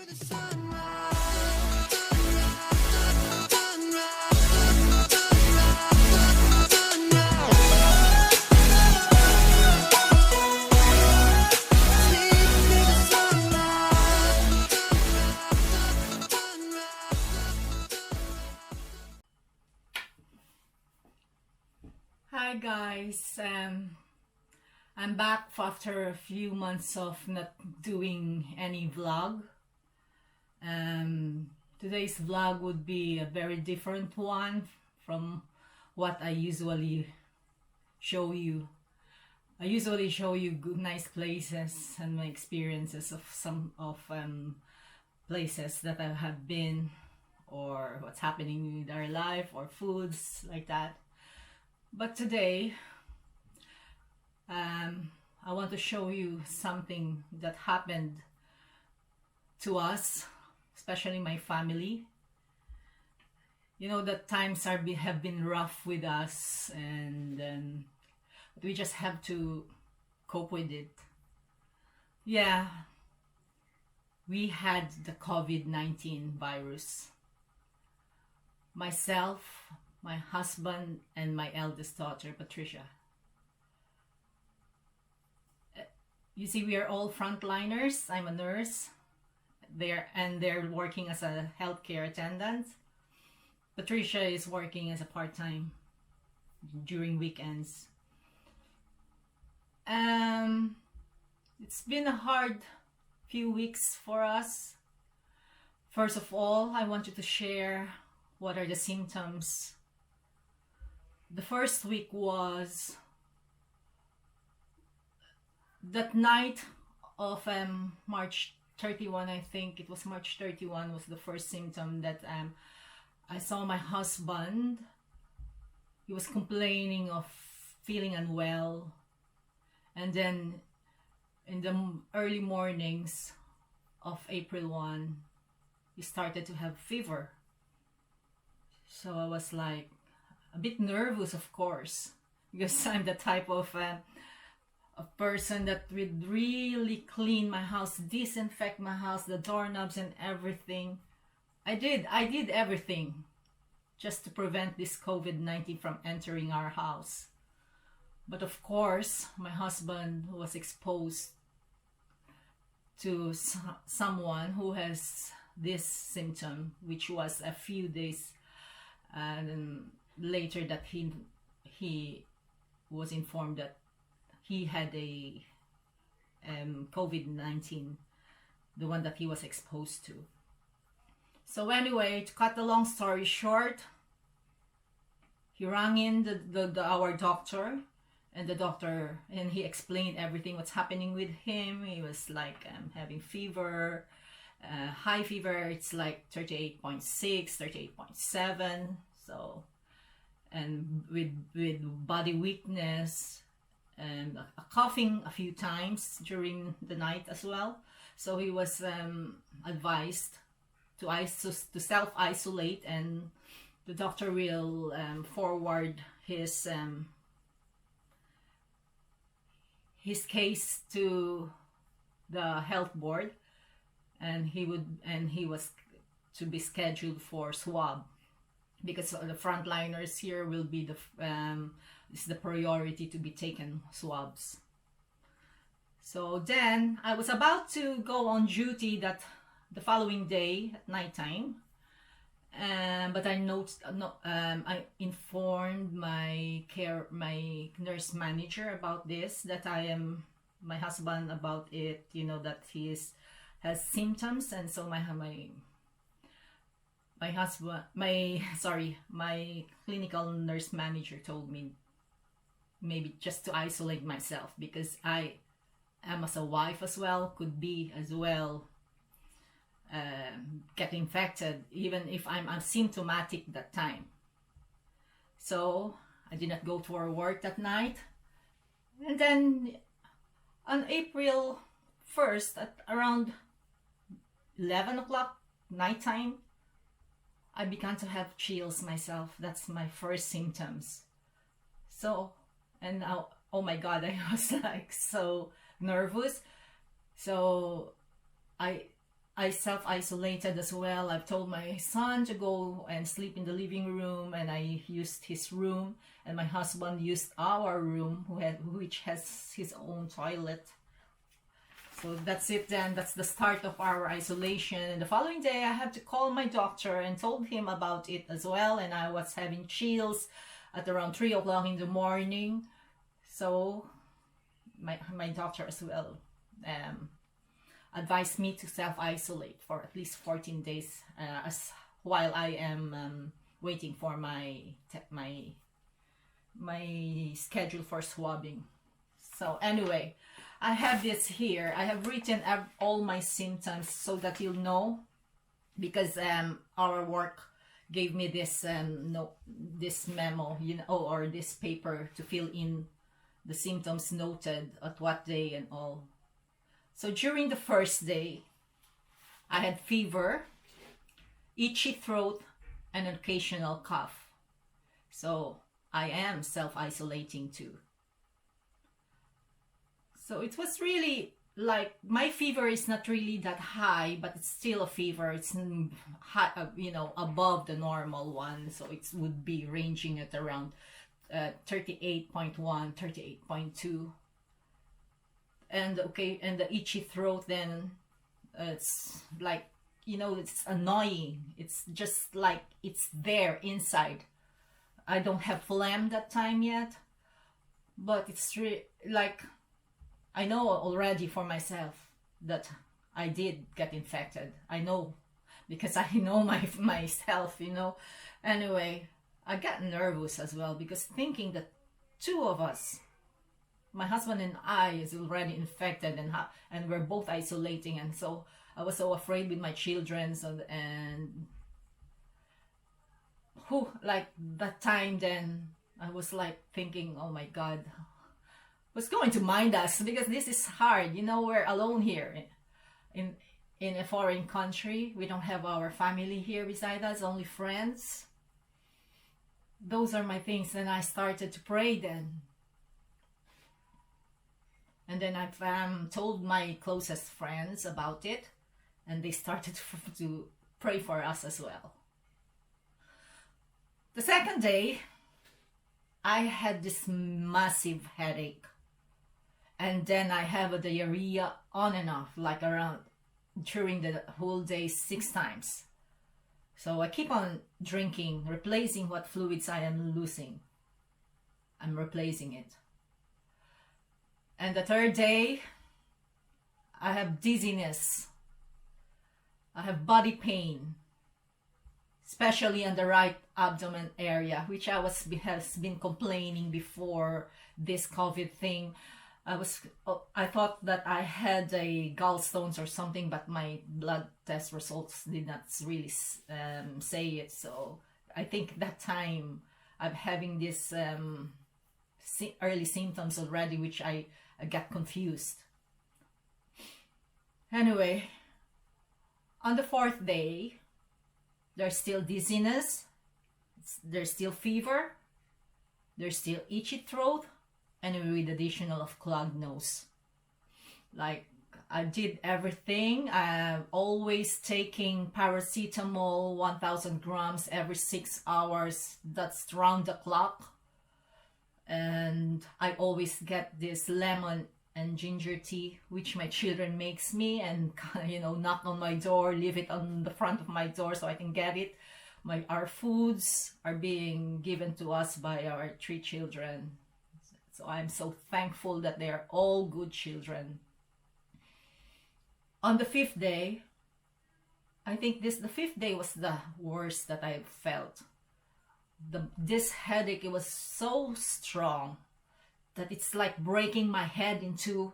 Hi guys, I'm back after a few months of not doing any vlog. Today's vlog would be a very different one from what I usually show you. I usually show you good, nice places and my experiences of some of places that I have been, or what's happening with our life, or foods like that. But today, I want to show you something that happened to us, especially my family. You know that times have been rough with us, and we just have to cope with it. Yeah, we had the COVID-19 virus. Myself, my husband, and my eldest daughter, Patricia. You see, we are all frontliners. I'm a nurse. They're working as a healthcare attendant. Patricia is working as a part-time during weekends. It's been a hard few weeks for us. First of all, I want you to share what are the symptoms. The first week was that night of March 31, I think it was March 31 was the first symptom that I saw my husband. He was complaining of feeling unwell, and then in the early mornings of April 1, he started to have fever. So I was like a bit nervous, of course, because I'm the type of a person that would really clean my house, disinfect my house, the doorknobs and everything. I did everything just to prevent this COVID-19 from entering our house. But of course, my husband was exposed to someone who has this symptom, which was a few days later that he was informed that he had a COVID-19, the one that he was exposed to. So anyway, to cut the long story short, he rang in our doctor, and he explained everything what's happening with him. He was like having fever, high fever. It's like 38.6, 38.7. So, and with body weakness and a coughing a few times during the night as well. So he was advised to self-isolate, and the doctor will forward his case to the health board, and he was to be scheduled for swab, because the frontliners here will be the priority to be taken swabs. So then I was about to go on duty the following day at nighttime, but I informed my nurse manager about this, that my husband about it, that he has symptoms. And so my clinical nurse manager told me maybe just to isolate myself, because I am, as a wife as well, could be as well get infected even if I'm asymptomatic that time. So I did not go for work that night. And then on April 1st at around 11 o'clock nighttime, I began to have chills myself. That's my first symptoms. So, and now, oh my God, I was like so nervous. So I I self-isolated as well. I've told my son to go and sleep in the living room, and I used his room, and my husband used our room, which has his own toilet. So that's it then. That's the start of our isolation. And the following day, I had to call my doctor and told him about it as well. And I was having chills at around 3 o'clock in the morning. So my doctor as well advised me to self-isolate for at least 14 days as while I am waiting for my schedule for swabbing. So anyway, I have this here. I have written all my symptoms so that you'll know, because our work gave me this this memo, you know, or this paper to fill in the symptoms noted at what day and all. So during the first day, I had fever, itchy throat, and an occasional cough. So I am self-isolating too. So it was really like, my fever is not really that high, but it's still a fever. It's high, you know, above the normal one. So it would be ranging at around 38.1, 38.2. And okay, and the itchy throat, then it's like, you know, it's annoying. It's just like it's there inside. I don't have phlegm that time yet, but it's like, I know already for myself that I did get infected. I know, because I know myself, you know. Anyway, I got nervous as well, because thinking that two of us, my husband and I, is already infected, and we're both isolating, and so I was so afraid with my children. So, and like that time, then I was like thinking, oh my God, who's going to mind us? Because this is hard, you know. We're alone here in a foreign country. We don't have our family here beside us, only friends. Those are my things. And I started to pray then. And then I told my closest friends about it, and they started to pray for us as well. The second day, I had this massive headache, and then I have a diarrhea on and off, like around during the whole day 6 times. So I keep on drinking, replacing what fluids I am losing. I'm replacing it. And the third day, I have dizziness. I have body pain, especially on the right abdomen area, which has been complaining before this COVID thing. I thought that I had a gallstones or something, but my blood test results did not really say it. So I think that time I'm having this early symptoms already, which I got confused. Anyway, on the 4th day, there's still dizziness, there's still fever, there's still itchy throat, and with additional of clogged nose. Like, I did everything. I'm always taking Paracetamol 1000 grams every 6 hours. That's round the clock. And I always get this lemon and ginger tea, which my children makes me, and, you know, knock on my door, leave it on the front of my door so I can get it. Our foods are being given to us by our 3 children. So I'm so thankful that they are all good children. On the 5th day, I think the 5th day was the worst that I felt. This headache, it was so strong that it's like breaking my head in two.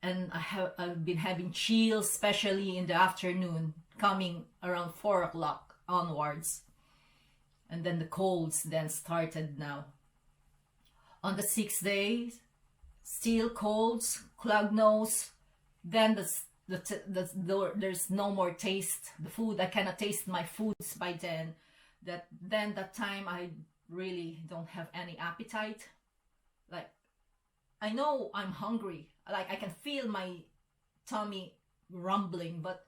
And I've been having chills, especially in the afternoon, coming around 4 o'clock onwards. And then the colds then started now. On the 6th day, still colds, clogged nose. Then there's no more taste. The food, I cannot taste my foods by then. That time I really don't have any appetite. Like, I know I'm hungry. Like, I can feel my tummy rumbling, but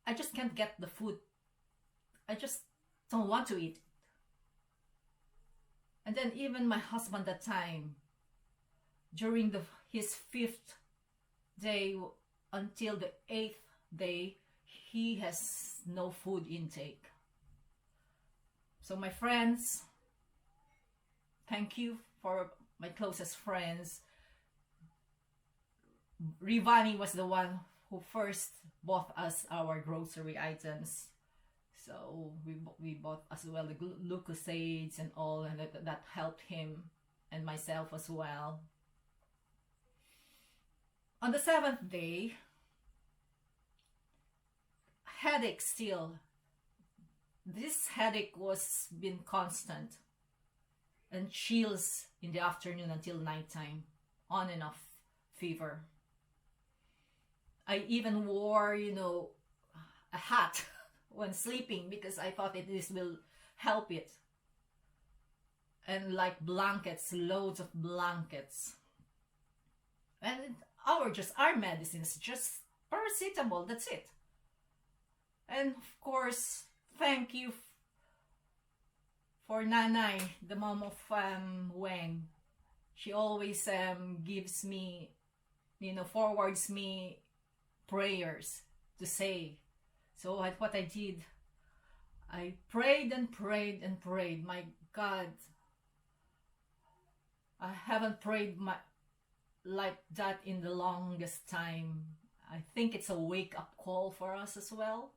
I just can't get the food. I just don't want to eat. And then even my husband that time, during his 5th day until the 8th day, he has no food intake. So my friends, thank you for my closest friends. Rivani was the one who first bought us our grocery items. So we bought as well the glucosades and all, and that helped him and myself as well. On the 7th day, headache still. This headache was been constant, and chills in the afternoon until nighttime, on and off fever. I even wore, a hat when sleeping because I thought this will help it. And like blankets, loads of blankets. And our medicines, just paracetamol, that's it. And of course, thank you for Nanay, the mom of Weng. She always gives me, forwards me prayers to say. So what I did, I prayed and prayed and prayed. My God, I haven't prayed like that in the longest time. I think it's a wake-up call for us as well.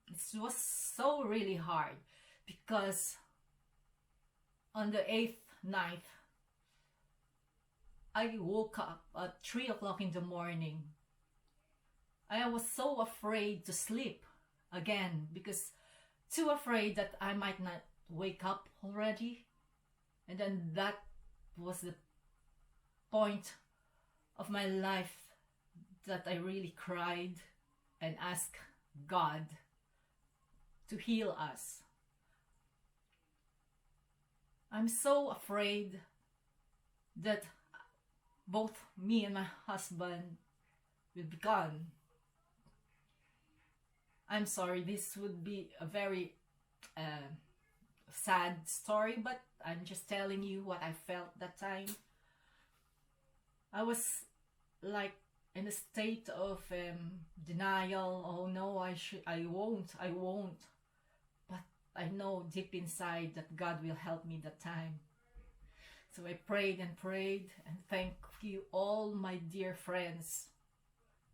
It was so really hard because on the 8th night, I woke up at 3 o'clock in the morning. I was so afraid to sleep again because too afraid that I might not wake up already. And then that was the point of my life that I really cried and asked God to heal us. I'm so afraid that both me and my husband will be gone. I'm sorry, this would be a very sad story, but I'm just telling you what I felt that time. I was like in a state of denial. Oh no, I won't. But I know deep inside that God will help me that time. So I prayed and prayed, and thank you all my dear friends,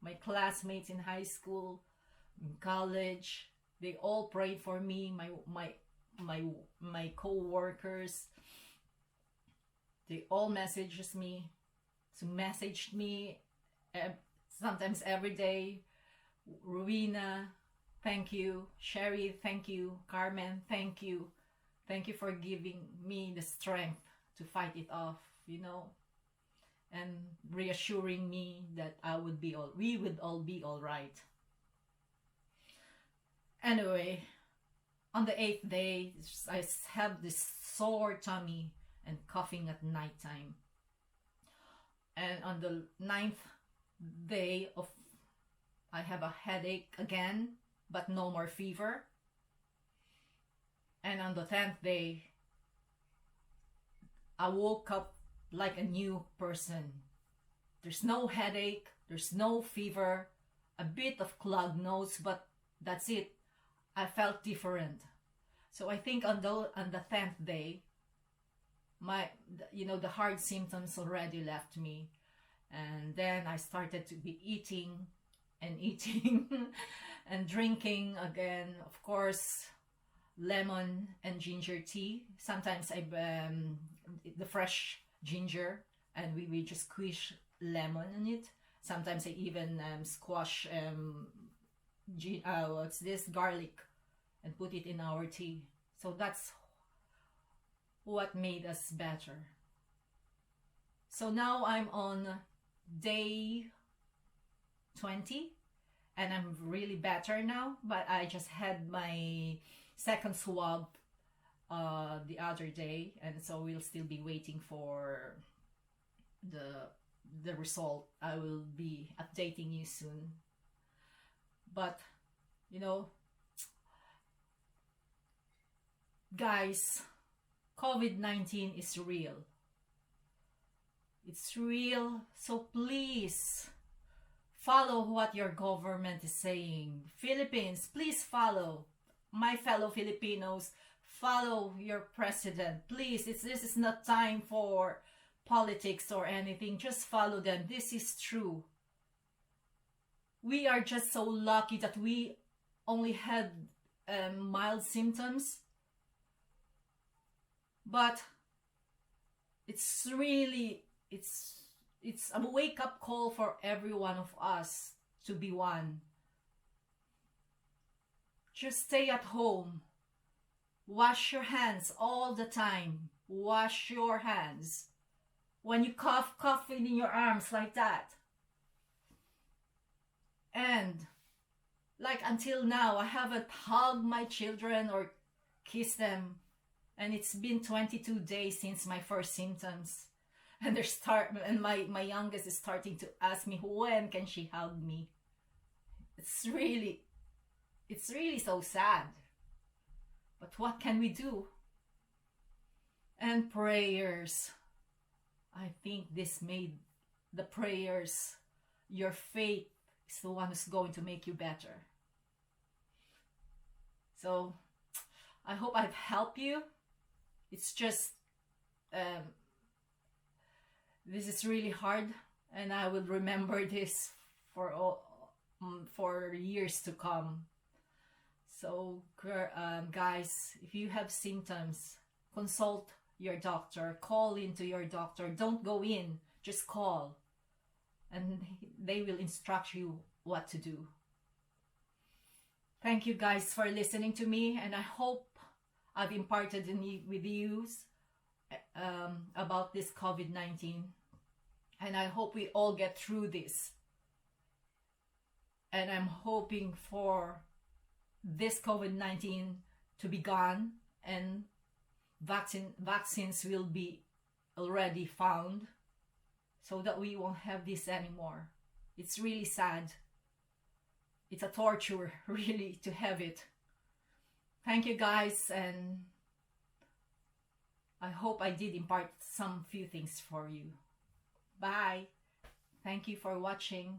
my classmates in high school, in college. They all prayed for me, my co-workers. They all messaged me sometimes every day. Ruina, thank you. Sherry, thank you. Carmen, thank you. Thank you for giving me the strength to fight it off, and reassuring me that we would all be all right. Anyway, on the 8th day, I have this sore tummy and coughing at nighttime. And on the 9th day I have a headache again, but no more fever. And on the 10th day, I woke up like a new person. There's no headache, there's no fever, a bit of clogged nose, but that's it. I felt different. So I think on the 10th day, the hard symptoms already left me. And then I started to be eating and drinking again. Of course, lemon and ginger tea. Sometimes the fresh ginger, and we just squish lemon in it. Sometimes I even squash garlic and put it in our tea. So that's what made us better. So now I'm on day 20 and I'm really better now, but I just had my second swab the other day, and so we'll still be waiting for the result. I will be updating you soon. But, you know, guys, COVID-19 is real. It's real, so please follow what your government is saying. Philippines, please follow. My fellow Filipinos, follow your president. Please, this is not time for politics or anything. Just follow them. This is true. We are just so lucky that we only had mild symptoms. But it's really, it's a wake-up call for every one of us to be one. Just stay at home. Wash your hands all the time. Wash your hands. When you cough, cough in your arms like that. And like until now, I haven't hugged my children or kissed them. And it's been 22 days since my first symptoms. And my youngest is starting to ask me, when can she hug me? It's really so sad. But what can we do? And prayers. I think this made the prayers, your faith is the one who's going to make you better. So I hope I've helped you. It's just, this is really hard, and I will remember this for years to come. So guys, if you have symptoms, consult your doctor. Call into your doctor. Don't go in, just call, and they will instruct you what to do. Thank you guys for listening to me, and I hope I've imparted with you about this COVID-19, and I hope we all get through this. And I'm hoping for this COVID-19 to be gone, and vaccines will be already found, so that we won't have this anymore. It's really sad. It's a torture, really, to have it. Thank you guys, and I hope I did impart some few things for you. Bye. Thank you for watching.